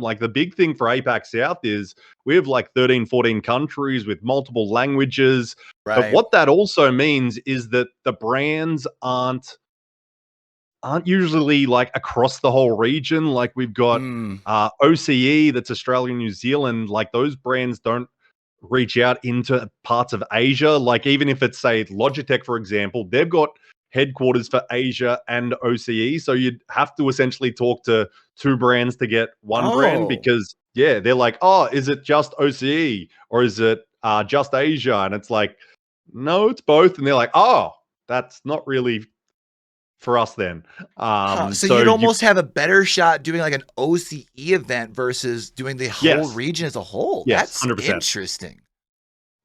Like the big thing for APAC South is we have like 13, 14 countries with multiple languages. But Right. what that also means is that the brands aren't usually like across the whole region. Like we've got Mm. OCE, that's Australia and New Zealand. Like those brands don't reach out into parts of Asia. Like even if it's say Logitech, for example, they've got headquarters for Asia and OCE. So you'd have to essentially talk to two brands to get one brand Oh. because yeah, they're like, oh, is it just OCE or is it just Asia? And it's like, no, it's both. And they're like, oh, that's not really for us then. Huh. So So you'd you almost have a better shot doing like an OCE event versus doing the whole yes, region as a whole. yes, That's 100%. interesting.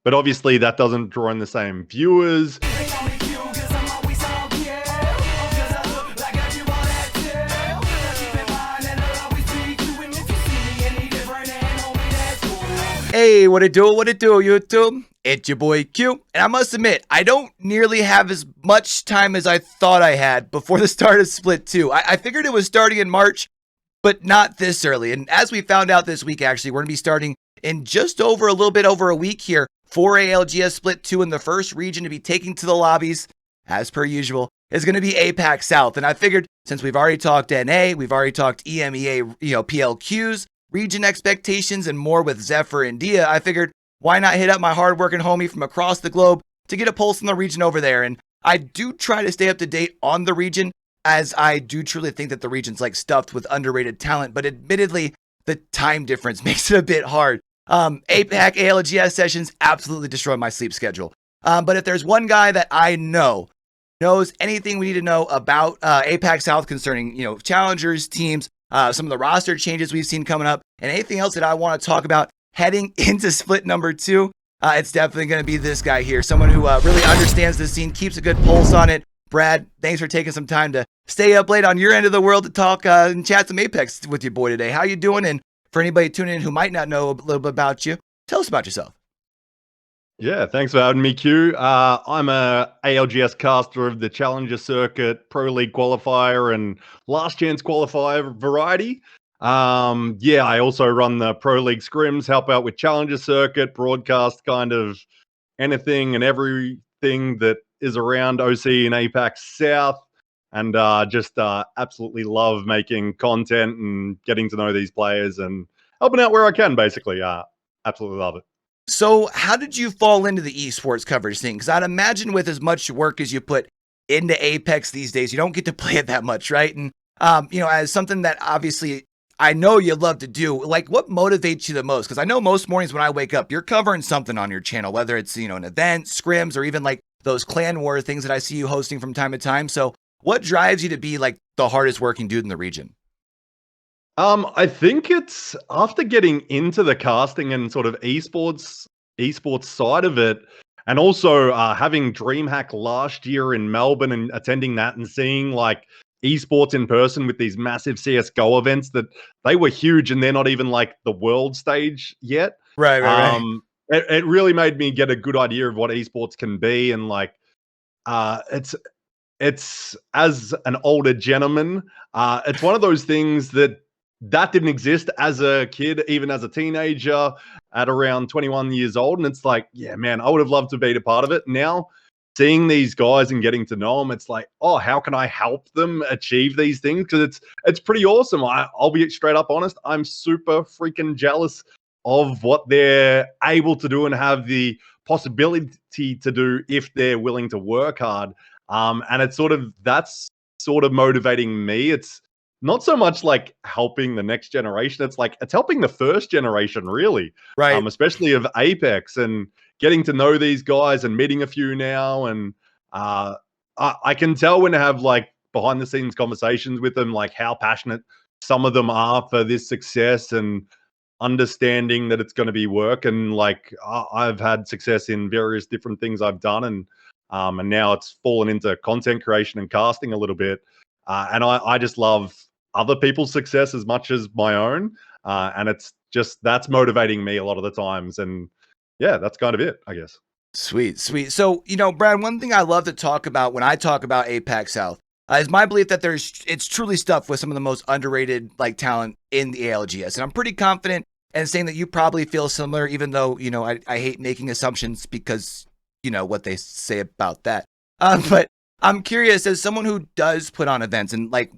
But obviously that doesn't draw in the same viewers. Hey, what it do, YouTube? It's your boy Q, and I must admit, I don't nearly have as much time as I thought I had before the start of Split 2. I figured it was starting in March, but not this early. And as we found out this week, actually, we're going to be starting in just over a little bit over a week here for ALGS Split 2, and the first region to be taking to the lobbies, as per usual, is going to be APAC South. And I figured since we've already talked NA, we've already talked EMEA, PLQs, region expectations, and more with Zephyr and DiA, I figured why not hit up my hardworking homie from across the globe to get a pulse on the region over there. And I do try to stay up to date on the region, as I do truly think that the region's like stuffed with underrated talent, but admittedly, the time difference makes it a bit hard. APAC ALGS sessions absolutely destroy my sleep schedule. But if there's one guy that I know knows anything we need to know about APAC South concerning, challengers, teams, some of the roster changes we've seen coming up, and anything else that I want to talk about heading into split number 2, it's definitely going to be this guy here, someone who really understands the scene, keeps a good pulse on it. Brad, thanks for taking some time to stay up late on your end of the world to talk and chat some Apex with your boy today. How you doing? And for anybody tuning in who might not know a little bit about you, tell us about yourself. Yeah, thanks for having me, Q. I'm a ALGS caster of the Challenger Circuit, Pro League qualifier, and Last Chance qualifier variety. Yeah, I also run the Pro League scrims, help out with Challenger Circuit, broadcast kind of anything and everything that is around OC and APAC South, and just absolutely love making content and getting to know these players and helping out where I can, basically. Absolutely love it. So how did you fall into the esports coverage thing? Because I'd imagine with as much work as you put into Apex these days, you don't get to play it that much, right? And, as something that obviously I know you love to do, like what motivates you the most? Because I know most mornings when I wake up, you're covering something on your channel, whether it's, an event, scrims, or even like those clan war things that I see you hosting from time to time. So what drives you to be like the hardest working dude in the region? I think it's after getting into the casting and sort of esports side of it, and also having DreamHack last year in Melbourne and attending that and seeing like esports in person with these massive CS:GO events that they were huge and they're not even like the world stage yet. Right. It really made me get a good idea of what esports can be, and like it's as an older gentleman, it's one of those things that didn't exist as a kid, even as a teenager at around 21 years old. And it's like, yeah, man, I would have loved to be a part of it. Now, seeing these guys and getting to know them, it's like, oh, how can I help them achieve these things? Because it's pretty awesome. I'll be straight up honest. I'm super freaking jealous of what they're able to do and have the possibility to do if they're willing to work hard. And that's sort of motivating me. It's not so much like helping the next generation. It's helping the first generation, really, Right. especially of Apex, and getting to know these guys and meeting a few now. And I can tell when I have like behind the scenes conversations with them, like how passionate some of them are for this success and understanding that it's going to be work. And like I've had success in various different things I've done, and now it's fallen into content creation and casting a little bit. And I just love other people's success as much as my own. And it's just, that's motivating me a lot of the times. And yeah, that's kind of it, I guess. Sweet. So, Brad, one thing I love to talk about when I talk about APAC South, It's my belief that it's truly stuffed with some of the most underrated like talent in the ALGS. And I'm pretty confident in saying that you probably feel similar, even though, you know, I hate making assumptions because, you know, what they say about that. But I'm curious, as someone who does put on events and like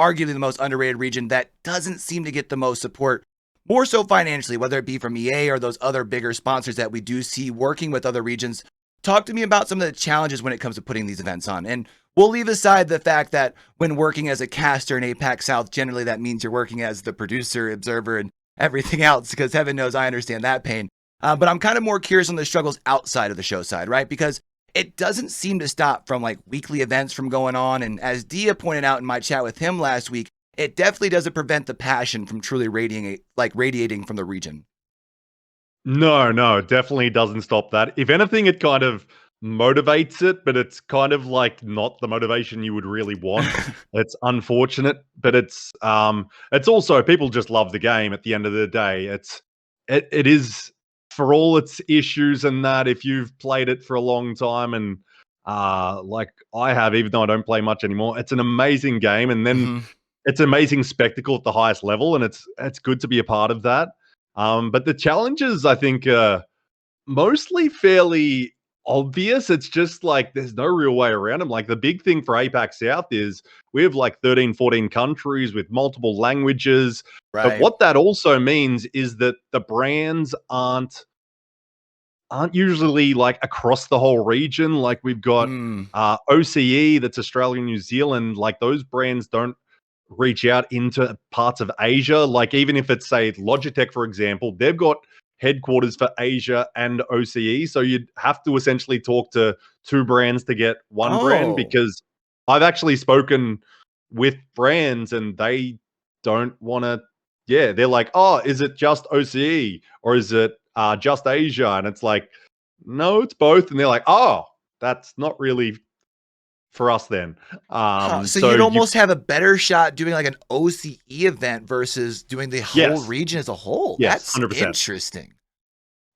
arguably the most underrated region that doesn't seem to get the most support, more so financially, whether it be from EA or those other bigger sponsors that we do see working with other regions. Talk to me about some of the challenges when it comes to putting these events on. And we'll leave aside the fact that when working as a caster in APAC South, generally that means you're working as the producer, observer, and everything else, because heaven knows I understand that pain. But I'm kind of more curious on the struggles outside of the show side, right? Because it doesn't seem to stop from like weekly events from going on. And as DiA pointed out in my chat with him last week, it definitely doesn't prevent the passion from truly radiating from the region. No, it definitely doesn't stop that. If anything, it kind of motivates it, but it's kind of like not the motivation you would really want. It's unfortunate, but it's also people just love the game at the end of the day. It is, for all its issues and that, if you've played it for a long time and like I have, even though I don't play much anymore, it's an amazing game, and then it's an amazing spectacle at the highest level, and it's good to be a part of that. But the challenges, I think, are mostly fairly obvious. It's just like there's no real way around them. Like the big thing for APAC South is we have like 13, 14 countries with multiple languages. Right. But what that also means is that the brands aren't usually like across the whole region. Like we've got OCE, that's Australia and New Zealand. Like those brands don't reach out into parts of Asia. Like even if it's, say, Logitech, for example, they've got headquarters for Asia and OCE. So you'd have to essentially talk to two brands to get one brand, because I've actually spoken with brands and they don't want to. Yeah, they're like, oh, is it just OCE or is it just Asia? And it's like, no, it's both. And they're like, oh, that's not really for us then. So you'd almost have a better shot doing like an OCE event versus doing the whole region as a whole. Yes, that's 100%. Interesting.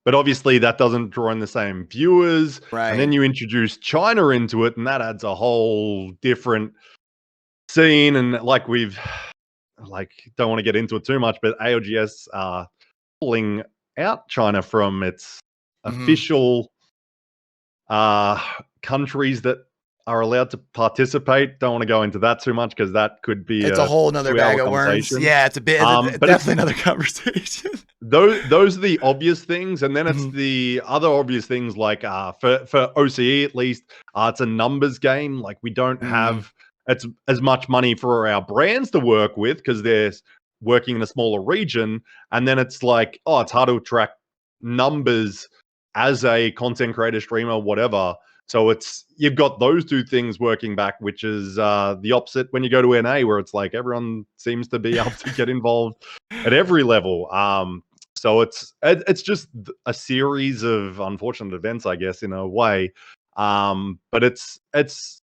But obviously that doesn't draw in the same viewers. Right. And then you introduce China into it, and that adds a whole different scene. And like don't want to get into it too much, but ALGS are pulling out China from its official countries that are allowed to participate. Don't want to go into that too much because that could be a whole nother bag of worms. Yeah, it's a bit, but definitely another conversation. Those are the obvious things, and then it's the other obvious things like for OCE at least, it's a numbers game. Like we don't have as much money for our brands to work with because they're working in a smaller region, and then it's like, oh, it's hard to track numbers as a content creator, streamer, whatever. So you've got those two things working back, which is the opposite when you go to NA, where it's like everyone seems to be able to get involved at every level. So it's just a series of unfortunate events, I guess, in a way. But it's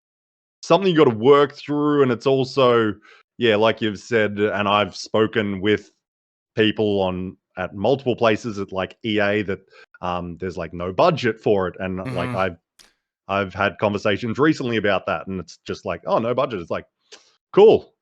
something you got to work through, and it's also, yeah, like you've said, and I've spoken with people at multiple places at like EA that there's like no budget for it, and like I've had conversations recently about that, and it's just like, oh, no budget. It's like, cool.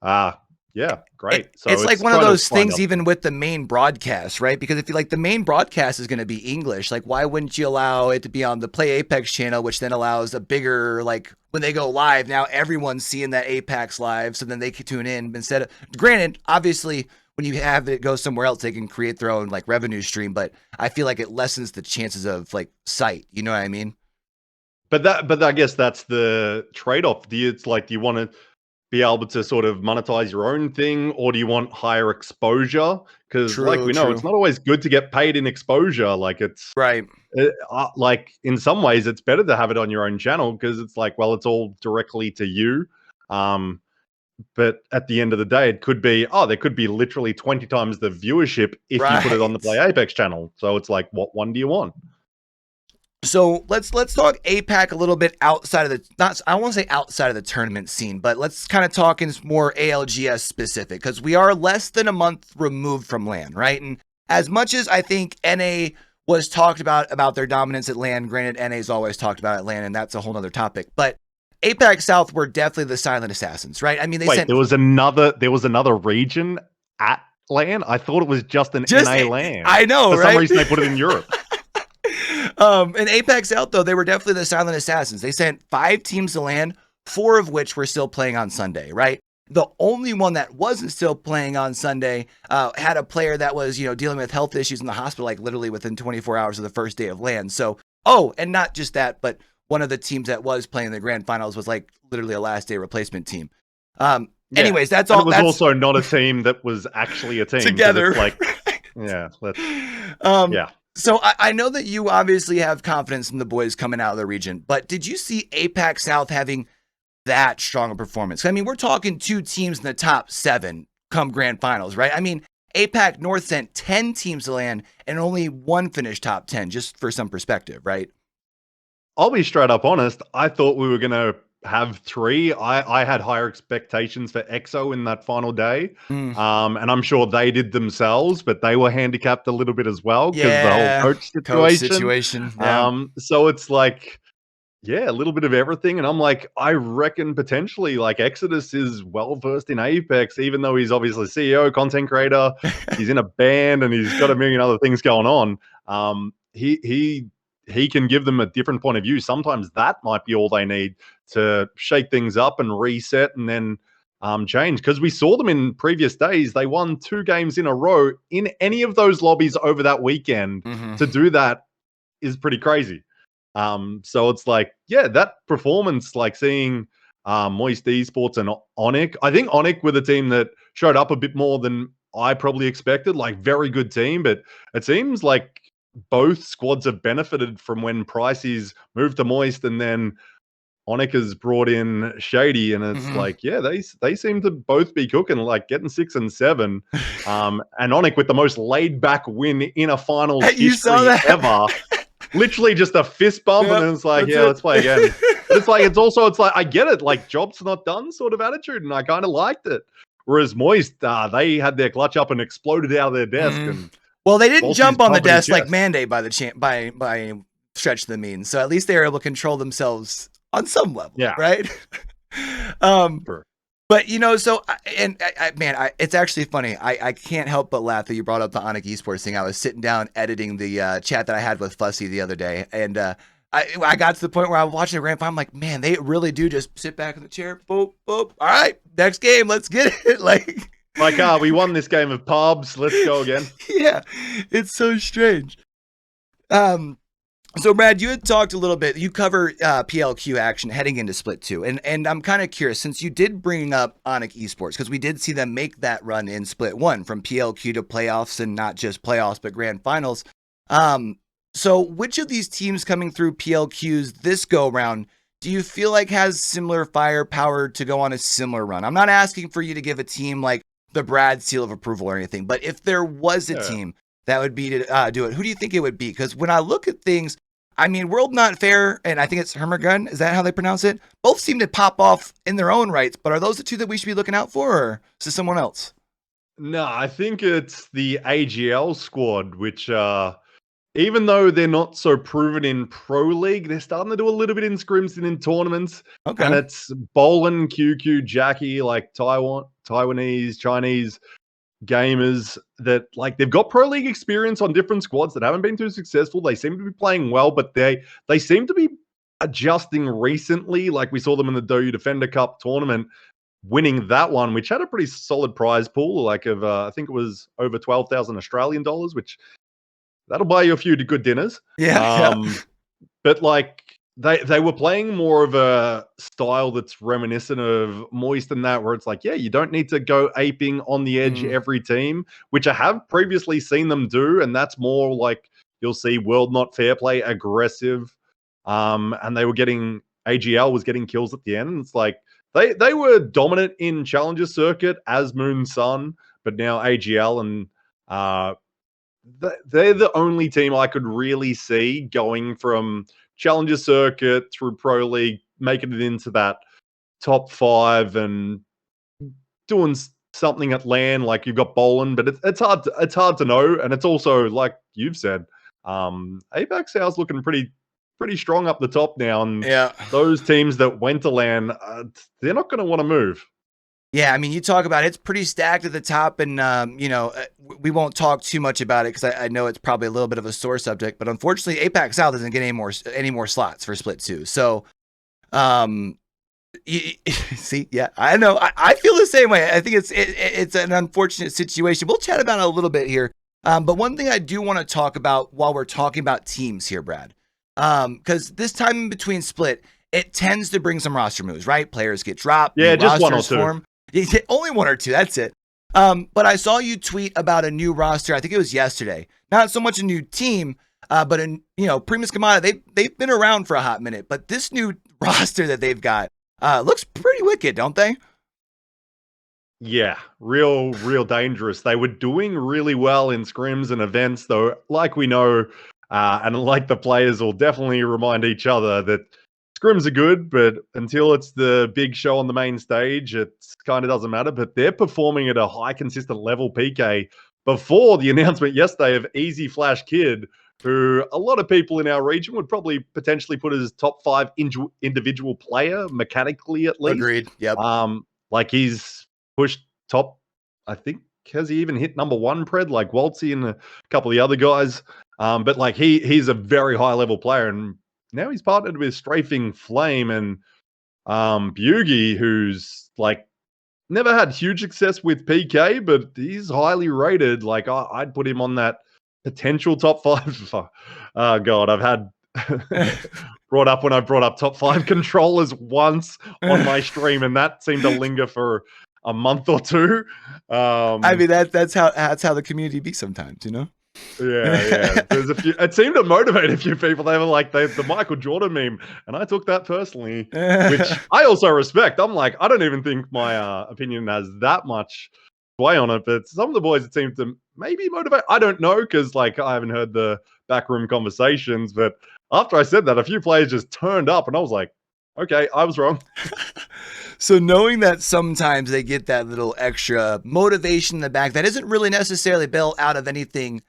Yeah, great. So it's like one of those things, even with the main broadcast, right? Because if you like the main broadcast is going to be English, like why wouldn't you allow it to be on the Play Apex channel, which then allows a bigger, like when they go live, now everyone's seeing that APAC live, so then they can tune in instead of, granted, obviously, when you have it go somewhere else, they can create their own like revenue stream, but I feel like it lessens the chances of like sight. You know what I mean? But I guess that's the trade-off. Do you want to be able to sort of monetize your own thing, or do you want higher exposure? Because like we know, it's not always good to get paid in exposure. Like it's right. Like in some ways, it's better to have it on your own channel because it's like, well, it's all directly to you. But at the end of the day, it could be, there could be literally 20 times the viewership if you put it on the Play Apex channel. So it's like, what one do you want? So let's talk APAC a little bit outside of I won't say outside of the tournament scene, but let's kind of talk in more ALGS specific, because we are less than a month removed from LAN, right? And as much as I think NA was talked about their dominance at LAN, granted, NA's always talked about at LAN, and that's a whole nother topic. But APAC South were definitely the silent assassins, right? I mean, Wait, there was another region at LAN. I thought it was just an NA LAN. I know, For right? some reason, they put it in Europe. In APAC South, though, they were definitely the silent assassins. They sent 5 teams to LAN, 4 of which were still playing on Sunday, right? The only one that wasn't still playing on Sunday had a player that was, dealing with health issues in the hospital, like literally within 24 hours of the first day of LAN. So, and not just that, but one of the teams that was playing the grand finals was like literally a last day replacement team. Anyways, that's all. It was also not a team that was actually a team together. Yeah. So I know that you obviously have confidence in the boys coming out of the region, but did you see APAC South having that strong a performance? I mean, we're talking 2 teams in the top 7 come grand finals, right? I mean, APAC North sent 10 teams to LAN and only 1 finished top 10, just for some perspective, right? I'll be straight up honest. I thought we were going to have 3. I had higher expectations for EXO in that final day. And I'm sure they did themselves, but they were handicapped a little bit as well because the whole coach situation. Yeah. So it's like, a little bit of everything. And I'm like, I reckon potentially like Exodus is well versed in Apex, even though he's obviously CEO, content creator, he's in a band and he's got a million other things going on. He can give them a different point of view. Sometimes that might be all they need to shake things up and reset and then change. Because we saw them in previous days. They won 2 games in a row in any of those lobbies over that weekend. To do that is pretty crazy. So it's like, that performance, like seeing Moist Esports and Onic. I think Onic were the team that showed up a bit more than I probably expected. Like, very good team, but it seems like both squads have benefited from when Pricey's moved to Moist and then Onic has brought in Shady, and it's like, they seem to both be cooking, like getting 6 and 7. And Onic with the most laid back win in a finals history ever. Literally just a fist bump, and then it's like, let's play again. But it's like, I get it, like job's not done sort of attitude, and I kind of liked it. Whereas Moist, they had their clutch up and exploded out of their desk. And well, they didn't jump on the desk like Mandate by the by stretch of the means. So at least they were able to control themselves on some level, right? Sure. But so it's actually funny. I can't help but laugh that you brought up the Onic Esports thing. I was sitting down editing the chat that I had with Fussy the other day, and I got to the point where I was watching the grand final. I'm like, man, they really do just sit back in the chair, boop, boop. All right, next game, let's get it. Like, we won this game of pubs. Let's go again. Yeah, it's so strange. So Brad, you had talked a little bit. You cover PLQ action heading into Split 2, and I'm kind of curious, since you did bring up Onic Esports, because we did see them make that run in Split 1 from PLQ to playoffs, and not just playoffs but grand finals. So which of these teams coming through PLQs this go round do you feel like has similar firepower to go on a similar run? I'm not asking for you to give a team like the Brad seal of approval or anything, but if there was a team that would be to do it, who do you think it would be? Because when I look at things, I mean, World Not Fair, and I think it's Hermergun, is that how they pronounce it? Both seem to pop off in their own rights, but are those the 2 that we should be looking out for, or is it someone else? No, I think it's the AGL squad, which even though they're not so proven in Pro League, they're starting to do a little bit in scrims and in tournaments. Okay. And it's Bolin, QQ, Jackie, like Taiwanese, Chinese gamers that, like, they've got Pro League experience on different squads that haven't been too successful. They seem to be playing well, but they seem to be adjusting recently. Like, we saw them in the DOU Defender Cup tournament, winning that one, which had a pretty solid prize pool, like of I think it was over 12,000 Australian dollars, which that'll buy you a few good dinners. But like, they were playing more of a style that's reminiscent of Moist and that, where it's like, you don't need to go aping on the edge every team, which I have previously seen them do. And that's more like, you'll see World Not Fair play aggressive. And they were AGL was getting kills at the end. It's like, they were dominant in Challenger Circuit as Moon Sun, but now AGL and they're the only team I could really see going from Challenger Circuit through Pro League, making it into that top 5 and doing something at LAN. Like, you've got Bolin, but it's hard to know. And it's also, like you've said, APAC South's looking pretty pretty strong up the top now. And Yeah. those teams that went to LAN, they're not going to want to move. Yeah, I mean, you talk about it's pretty stacked at the top, and we won't talk too much about it because I know it's probably a little bit of a sore subject. But unfortunately, APAC South doesn't get any more slots for Split 2. So, see, yeah, I know. I feel the same way. I think it's an unfortunate situation. We'll chat about it a little bit here. But one thing I do want to talk about while we're talking about teams here, Brad, because this time in between Split, it tends to bring some roster moves, right? Players get dropped. Yeah, just one or two. Form. Only one or two. That's it. But I saw you tweet about a new roster. I think it was yesterday. Not so much a new team, but Primus Kamada. They've been around for a hot minute. But this new roster that they've got looks pretty wicked, don't they? Yeah, real dangerous. They were doing really well in scrims and events, though. Like we know, and like the players will definitely remind each other that scrims are good, but until it's the big show on the main stage, it kind of doesn't matter. But they're performing at a high, consistent level, PK, before the announcement yesterday of Easy Flash Kid, who a lot of people in our region would probably potentially put as top 5 individual player, mechanically at least. Agreed. Yep. Like he's pushed top, I think, has he even hit number 1 pred, like Waltzy and a couple of the other guys. But like he's a very high level player, and now he's partnered with Strafing Flame and Bugie, who's like never had huge success with PK, but he's highly rated. Like I'd put him on that potential top 5. Oh God, I've had brought up when I brought up top 5 controllers once on my stream, and that seemed to linger for a month or two. I mean, that's how the community be sometimes, you know. Yeah. There's a few. It seemed to motivate a few people. They were like the Michael Jordan meme, and I took that personally, which I also respect. I'm like, I don't even think my opinion has that much sway on it, but some of the boys it seemed to maybe motivate. I don't know, because like I haven't heard the backroom conversations, but after I said that, a few players just turned up, and I was like, okay, I was wrong. So knowing that sometimes they get that little extra motivation in the back that isn't really necessarily built out of anything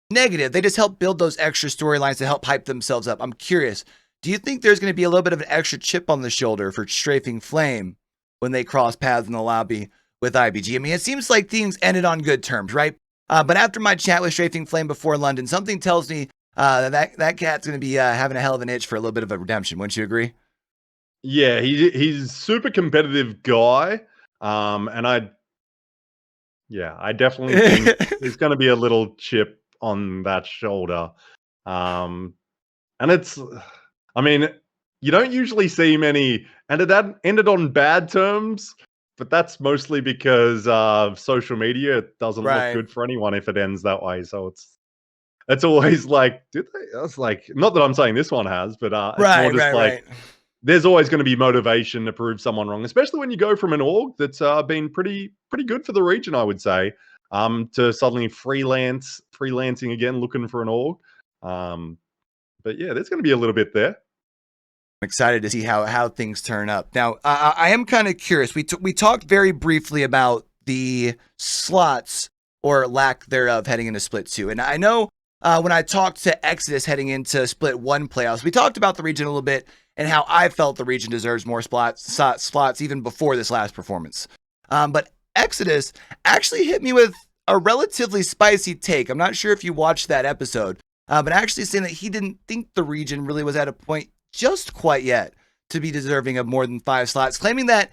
negative, they just help build those extra storylines to help hype themselves up. I'm curious, do you think there's going to be a little bit of an extra chip on the shoulder for Strafing Flame when they cross paths in the lobby with IBG? I mean, it seems like things ended on good terms, right? But after my chat with Strafing Flame before London, something tells me that cat's going to be having a hell of an itch for a little bit of a redemption. Wouldn't you agree? Yeah, he's super competitive guy, and I definitely think there's going to be a little chip on that shoulder. And it's, I mean, you don't usually see many, and it ended on bad terms, but that's mostly because of social media. It doesn't look good for anyone if it ends that way. So it's always like, did they? That's like, not that I'm saying this one has, but it's more just like, there's always going to be motivation to prove someone wrong, especially when you go from an org that's been pretty good for the region, I would say, to suddenly freelancing again, looking for an org. But yeah, there's going to be a little bit there. I'm excited to see how things turn up. Now, I am kind of curious. We talked very briefly about the slots or lack thereof heading into Split 2. And I know when I talked to Exodus heading into Split 1 playoffs, we talked about the region a little bit and how I felt the region deserves more slots even before this last performance. But Exodus actually hit me with a relatively spicy take. I'm not sure if you watched that episode, but actually saying that he didn't think the region really was at a point just quite yet to be deserving of more than 5 slots, claiming that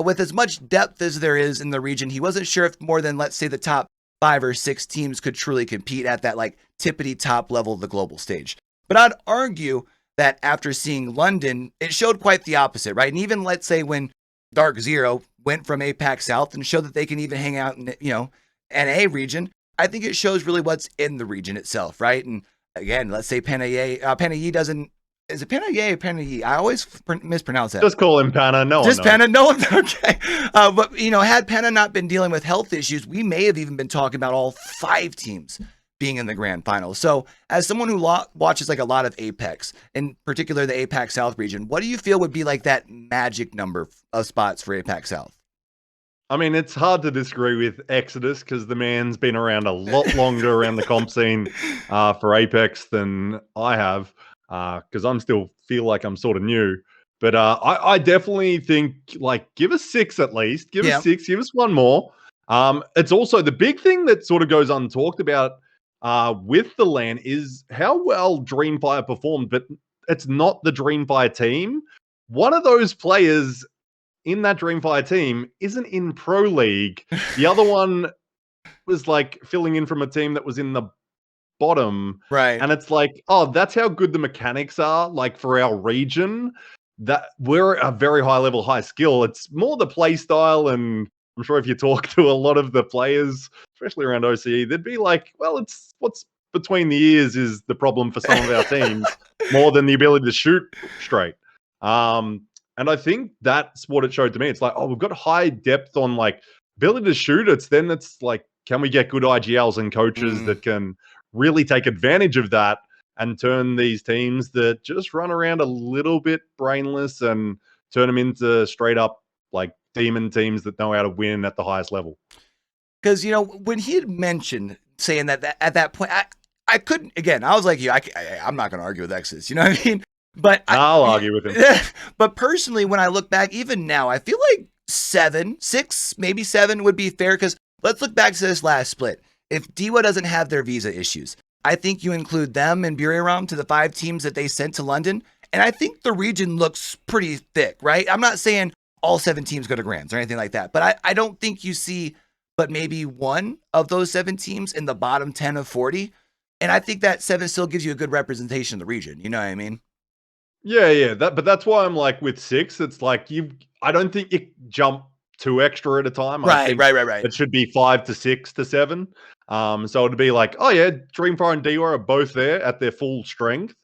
with as much depth as there is in the region, he wasn't sure if more than, let's say, the top 5 or 6 teams could truly compete at that like tippity top level of the global stage. But I'd argue that after seeing London, it showed quite the opposite, right? And even let's say when Dark Zero went from APAC South and showed that they can even hang out in, NA region, I think it shows really what's in the region itself, right? And again, let's say Panay doesn't, is it Panay or Panay? I always mispronounce that. Just call him Pana. No one knows. Pana. No one. Okay. But had Pana not been dealing with health issues, we may have even been talking about all 5 teams being in the grand final. So as someone who watches like a lot of APAC-s, in particular the APAC South region, what do you feel would be like that magic number of spots for APAC South? I mean, it's hard to disagree with Exodus because the man's been around a lot longer around the comp scene for APAC-s than I have. because I'm still feel like I'm sort of new. But I definitely think like give us 6 at least. Give us 6. Give us one more. It's also the big thing that sort of goes untalked about with the LAN is how well Dreamfire performed, but it's not the Dreamfire team. One of those players in that Dreamfire team isn't in Pro League. The other one was like filling in from a team that was in the bottom. Right. And it's like, oh, that's how good the mechanics are, like for our region. That we're a very high level, high skill. It's more the play style, and I'm sure if you talk to a lot of the players, especially around OCE, they'd be like, well, it's what's between the ears is the problem for some of our teams more than the ability to shoot straight. And I think that's what it showed to me. It's like, oh, we've got high depth on like ability to shoot. It's like, can we get good IGLs and coaches that can really take advantage of that and turn these teams that just run around a little bit brainless and turn them into straight up like demon teams that know how to win at the highest level. Because, you know, when he had mentioned saying that at that point, I couldn't, again, I was like you, I'm not going to argue with Exodus, you know what I mean? But I'll argue with him. But personally, when I look back, even now, I feel like 6, maybe 7 would be fair. Because let's look back to this last split. If DiA doesn't have their visa issues, I think you include them and Buriram to the 5 teams that they sent to London. And I think the region looks pretty thick, right? I'm not saying all 7 teams go to Grands or anything like that. But I don't think you see but maybe one of those 7 teams in the bottom 10 of 40. And I think that 7 still gives you a good representation of the region. You know what I mean? Yeah. But that's why I'm like with 6, it's like I don't think you jump 2 extra at a time. Right. It should be 5 to 6 to 7. So it'd be like, oh yeah, Dreamfire and DiA are both there at their full strength.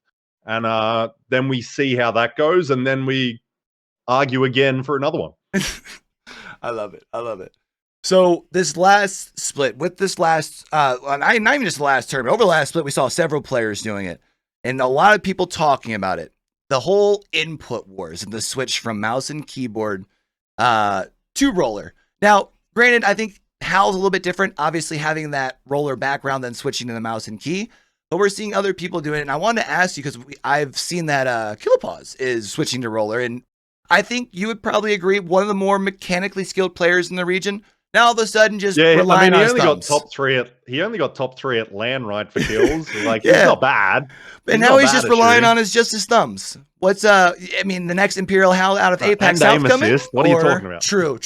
And then we see how that goes, and then we argue again for another one. I love it. So this last split, with this last, not even just the last tournament, over the last split, we saw several players doing it, and a lot of people talking about it. The whole input wars and the switch from mouse and keyboard to roller. Now, granted, I think Hal's a little bit different, obviously having that roller background than switching to the mouse and key. But we're seeing other people doing it, and I wanted to ask you because I've seen that Killoposz is switching to roller, and I think you would probably agree one of the more mechanically skilled players in the region. Now all of a sudden, just relying on his thumbs. He only got top 3 at LAN, right, for kills. Like he's not bad. And now he's just relying on his his thumbs. I mean, the next Imperial Hal out of APAC-s coming? Assist. What are you talking about? True.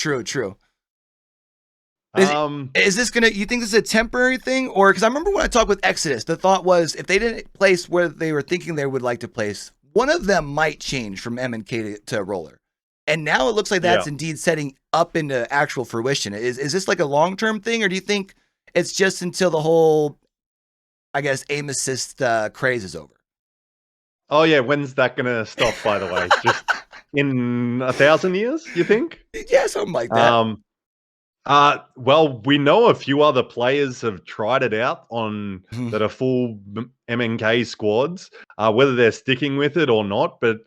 Is this you think this is a temporary thing? Or, because I remember when I talked with Exodus, the thought was if they didn't place where they were thinking they would like to place, one of them might change from MNK to roller. And now it looks like that's indeed setting up into actual fruition. Is this like a long-term thing, or do you think it's just until the whole, I guess, aim assist craze is over? Oh yeah, when's that gonna stop, by the way? Just in 1,000 years, you think? Yeah, something like that. Well, we know a few other players have tried it out on that are full MNK squads, whether they're sticking with it or not. But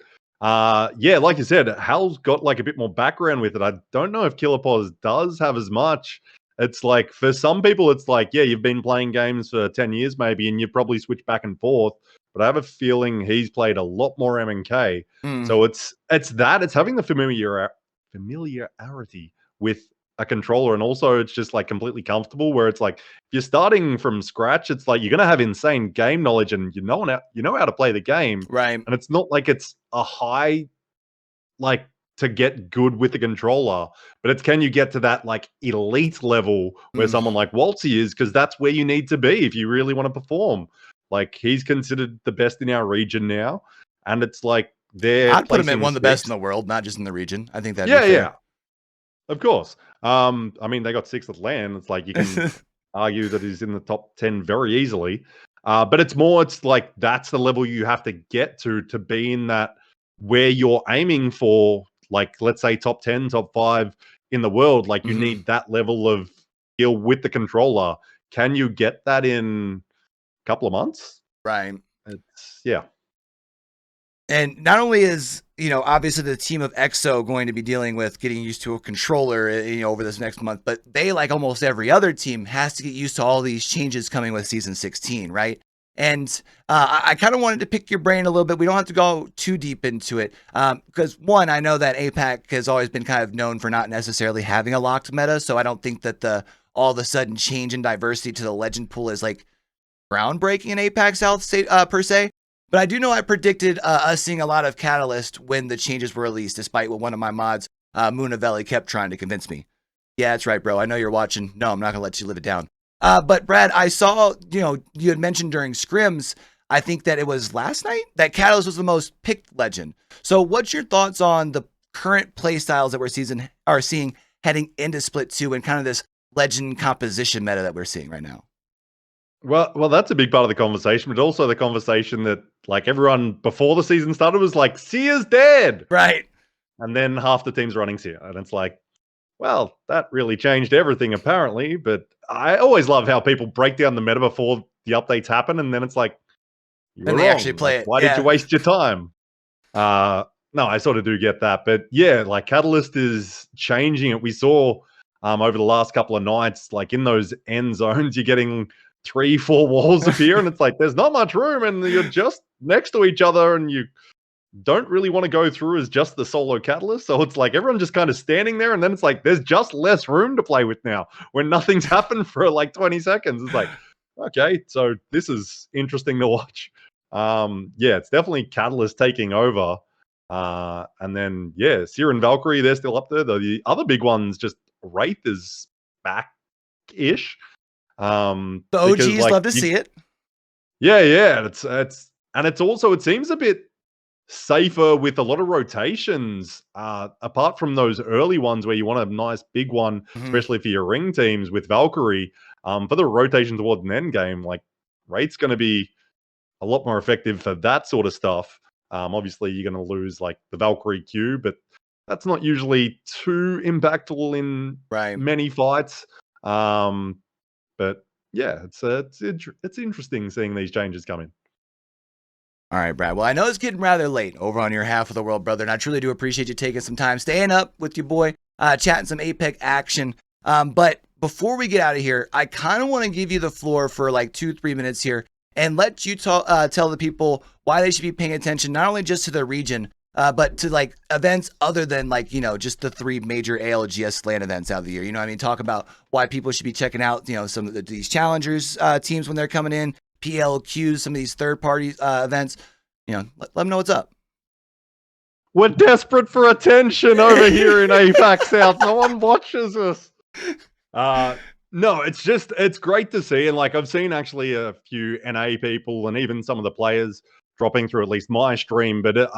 yeah, like you said, Hal's got like a bit more background with it. I don't know if Killoposz does have as much. It's like for some people, it's like, yeah, you've been playing games for 10 years maybe, and you probably switch back and forth. But I have a feeling he's played a lot more MNK. So it's having the familiarity with a controller, and also it's just like completely comfortable, where it's like if you're starting from scratch, it's like you're gonna have insane game knowledge and you know how to play the game, right? And it's not like it's a high like to get good with the controller, but it's can you get to that like elite level where someone like Waltzy is, because that's where you need to be if you really want to perform. Like he's considered the best in our region now, and it's like I'd put him at one of the best in the world, not just in the region. I think that of course. I mean, they got 6th at LAN. It's like you can argue that he's in the top 10 very easily. But it's like that's the level you have to get to be in that where you're aiming for, like, let's say top 10, top 5 in the world. Like you need that level of skill with the controller. Can you get that in a couple of months? Right. Yeah. And not only is, obviously the team of EXO going to be dealing with getting used to a controller, over this next month, but they, like almost every other team, has to get used to all these changes coming with Season 16, right? And I kind of wanted to pick your brain a little bit. We don't have to go too deep into it because, one, I know that APAC has always been kind of known for not necessarily having a locked meta. So I don't think that the all of a sudden change in diversity to the legend pool is like groundbreaking in APAC South per se. But I do know I predicted us seeing a lot of Catalyst when the changes were released, despite what one of my mods, Munavelli, kept trying to convince me. Yeah, that's right, bro. I know you're watching. No, I'm not going to let you live it down. But Brad, I saw, you had mentioned during scrims, I think that it was last night, that Catalyst was the most picked legend. So what's your thoughts on the current play styles that we're seeing heading into Split 2 and kind of this legend composition meta that we're seeing right now? Well, that's a big part of the conversation, but also the conversation that like everyone before the season started was like, Seer's dead. Right. And then half the team's running Seer. And it's like, well, that really changed everything apparently. But I always love how people break down the meta before the updates happen. And then it's like, you were they wrong. actually play it. Why did you waste your time? No, I sort of do get that. But yeah, like Catalyst is changing it. We saw over the last couple of nights, like in those end zones, you're getting 3-4 walls appear. And it's like, there's not much room. And you're just next to each other. And you don't really want to go through as just the solo Catalyst. So it's like everyone just kind of standing there. And then it's like, there's just less room to play with now when nothing's happened for like 20 seconds. It's like, okay, so this is interesting to watch. Yeah, it's definitely Catalyst taking over. And then, yeah, Seer and Valkyrie, they're still up there. The other big ones, just Wraith is back-ish. The OGs love to see it. Yeah. It's also, it seems a bit safer with a lot of rotations, apart from those early ones where you want a nice big one, especially for your ring teams with Valkyrie. For the rotation towards an end game, like Wraith's going to be a lot more effective for that sort of stuff. Obviously, you're going to lose like the Valkyrie Q, but that's not usually too impactful in many fights. But yeah, it's interesting seeing these changes come in. All right, Brad. Well, I know it's getting rather late over on your half of the world, brother, and I truly do appreciate you taking some time, staying up with your boy, chatting some APEC action. But before we get out of here, I kind of want to give you the floor for like 2-3 minutes here and let you tell the people why they should be paying attention, not only just to the region, but to like events other than like, just the 3 major ALGS LAN events out of the year. You know what I mean? Talk about why people should be checking out, some of these challengers teams when they're coming in, PLQs, some of these third-party events. Let them know what's up. We're desperate for attention over here in APAC South. No one watches us. No, it's great to see. And like I've seen actually a few NA people and even some of the players dropping through at least my stream. But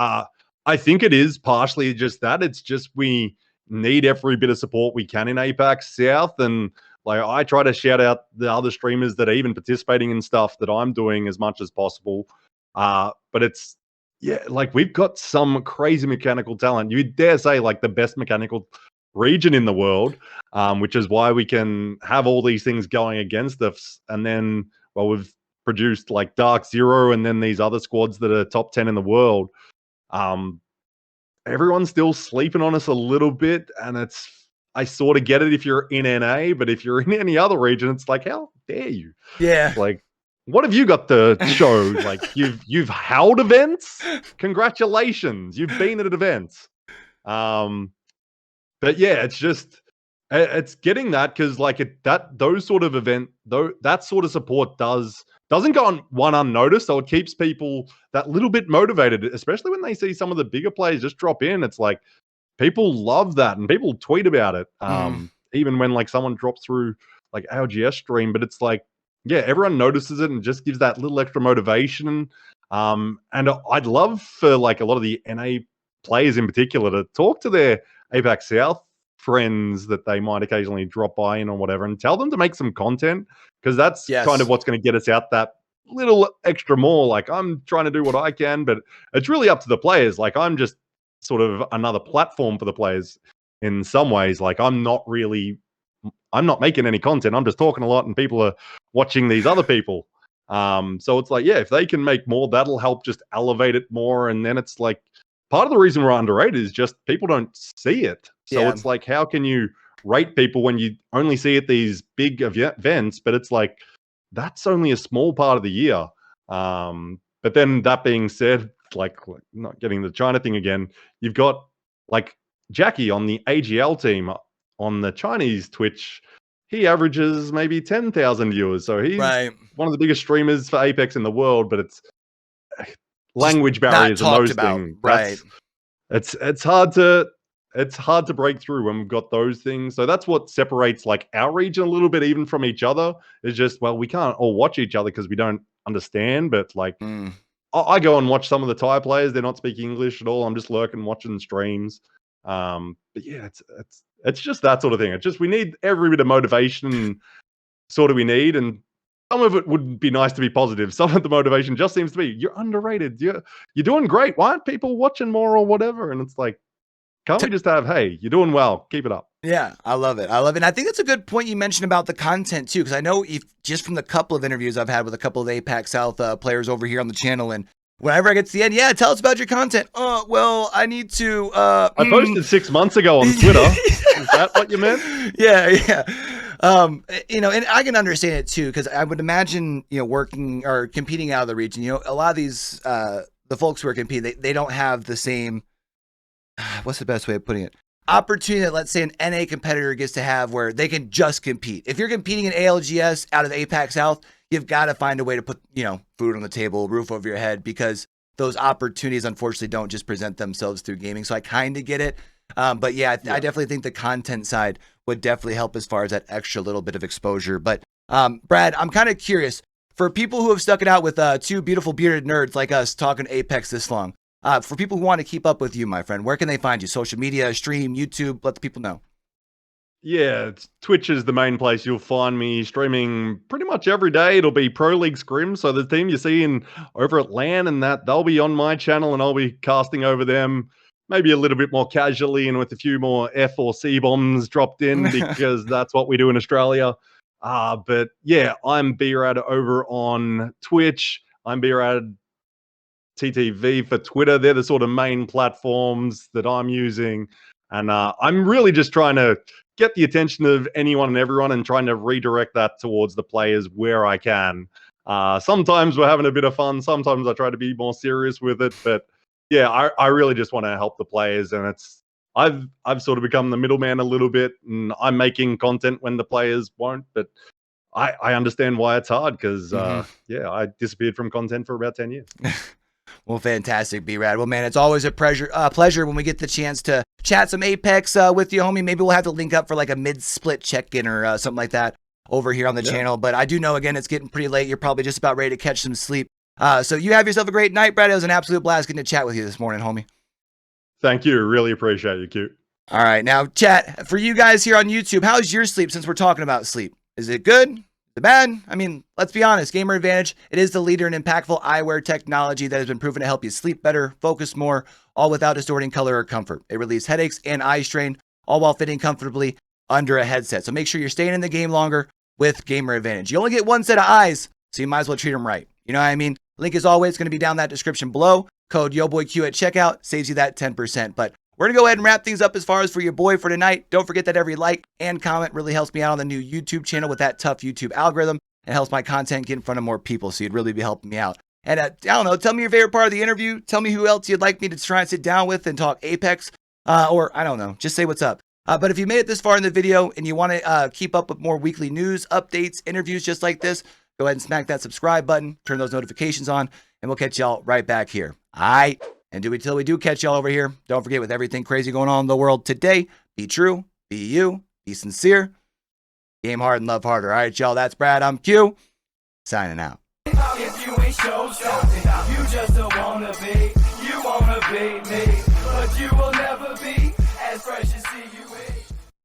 I think it is partially just that. It's just we need every bit of support we can in APAC South. And like I try to shout out the other streamers that are even participating in stuff that I'm doing as much as possible. But it's, yeah, like we've got some crazy mechanical talent. You dare say like the best mechanical region in the world, which is why we can have all these things going against us. And then, well, we've produced like Dark Zero and then these other squads that are top 10 in the world. Everyone's still sleeping on us a little bit. And I sort of get it if you're in NA, but if you're in any other region, it's like, how dare you? Yeah. Like, what have you got to show? Like, you've held events? Congratulations. You've been at events. But yeah, it's getting that because like those sort of event, though, that sort of support doesn't go on one unnoticed. So it keeps people that little bit motivated, especially when they see some of the bigger players just drop in. It's like, people love that and people tweet about it. Even when like someone drops through like ALGS stream, but it's like, yeah, everyone notices it and just gives that little extra motivation. And I'd love for like a lot of the NA players in particular to talk to their APAC South friends that they might occasionally drop by in or whatever and tell them to make some content because that's kind of what's going to get us out that little extra more. Like I'm trying to do what I can, but it's really up to the players. Like I'm just sort of another platform for the players in some ways. Like I'm not making any content. I'm just talking a lot and people are watching these other people. So it's like, yeah, if they can make more, that'll help just elevate it more. And then it's like, part of the reason we're underrated is just people don't see it. So it's like, how can you rate people when you only see it these big events? But it's like, that's only a small part of the year. But then that being said, like not getting the China thing again, you've got like Jackie on the AGL team on the Chinese Twitch. He averages maybe 10,000 viewers. So he's Right. one of the biggest streamers for Apex in the world, but it's language barriers and those things. Right. It's hard to break through when we've got those things. So that's what separates like our region a little bit even from each other. It's just, well, we can't all watch each other because we don't understand. But like I go and watch some of the Thai players. They're not speaking English at all. I'm just lurking watching streams. But yeah, it's just that sort of thing. It's just we need every bit of motivation sort of we need, and some of it would be nice to be positive. Some of the motivation just seems to be, you're underrated. You're doing great. Why aren't people watching more or whatever? And it's like, can't we just have, hey, you're doing well, keep it up. Yeah, I love it. I love it. And I think that's a good point you mentioned about the content too, because I know just from the couple of interviews I've had with a couple of the APAC South players over here on the channel, and whenever I get to the end, yeah, tell us about your content. Well, I need to. I posted 6 months ago on Twitter. Is that what you meant? Yeah. You know, and I can understand it too, because I would imagine, you know, working or competing out of the region, you know, a lot of these, the folks who are competing, they don't have the same, what's the best way of putting it? Opportunity that, let's say, an NA competitor gets to have where they can just compete. If you're competing in ALGS out of the APAC South, you've got to find a way to put, you know, food on the table, roof over your head, because those opportunities, unfortunately, don't just present themselves through gaming. So I kind of get it. But yeah, I definitely think the content side would definitely help as far as that extra little bit of exposure. But Brad, I'm kind of curious, for people who have stuck it out with two beautiful bearded nerds like us talking Apex this long, for people who want to keep up with you, my friend, where can they find you? Social media, stream, YouTube, let the people know. Yeah, Twitch is the main place you'll find me streaming pretty much every day. It'll be Pro League Scrim. So the team you see over at LAN and that, they'll be on my channel and I'll be casting over them. Maybe a little bit more casually and with a few more F or C bombs dropped in because that's what we do in Australia. But yeah, I'm B-Rad over on Twitch. I'm B-Rad TTV for Twitter. They're the sort of main platforms that I'm using. And I'm really just trying to get the attention of anyone and everyone and trying to redirect that towards the players where I can. Sometimes we're having a bit of fun. Sometimes I try to be more serious with it. But yeah, I really just want to help the players. And I've sort of become the middleman a little bit. And I'm making content when the players won't. But I understand why it's hard because, yeah, I disappeared from content for about 10 years. Well, fantastic, B-Rad. Well, man, it's always a pleasure when we get the chance to chat some Apex with you, homie. Maybe we'll have to link up for like a mid-split check-in or something like that over here on the channel. But I do know, again, it's getting pretty late. You're probably just about ready to catch some sleep. So you have yourself a great night, Brad. It was an absolute blast getting to chat with you this morning, homie. Thank you. Really appreciate you, Q. All right. Now, chat, for you guys here on YouTube, how's your sleep since we're talking about sleep? Is it good? The bad? I mean, let's be honest, GamerAdvantage, it is the leader in impactful eyewear technology that has been proven to help you sleep better, focus more, all without distorting color or comfort. It relieves headaches and eye strain, all while fitting comfortably under a headset. So make sure you're staying in the game longer with GamerAdvantage. You only get one set of eyes, so you might as well treat them right. You know what I mean? Link is always going to be down that description below. Code YoBoyCue at checkout saves you that 10%. But we're going to go ahead and wrap things up as far as for your boy for tonight. Don't forget that every like and comment really helps me out on the new YouTube channel with that tough YouTube algorithm. It helps my content get in front of more people, so you'd really be helping me out. And I don't know, tell me your favorite part of the interview. Tell me who else you'd like me to try and sit down with and talk Apex. Or I don't know, just say what's up. But if you made it this far in the video and you want to keep up with more weekly news, updates, interviews just like this, go ahead and smack that subscribe button, turn those notifications on, and we'll catch y'all right back here. All right. And until we do catch y'all over here, don't forget, with everything crazy going on in the world today, be true, be you, be sincere, game hard and love harder. All right, y'all, that's Brad. I'm Q, signing out. If you ain't show something, you just don't wanna be me, but you will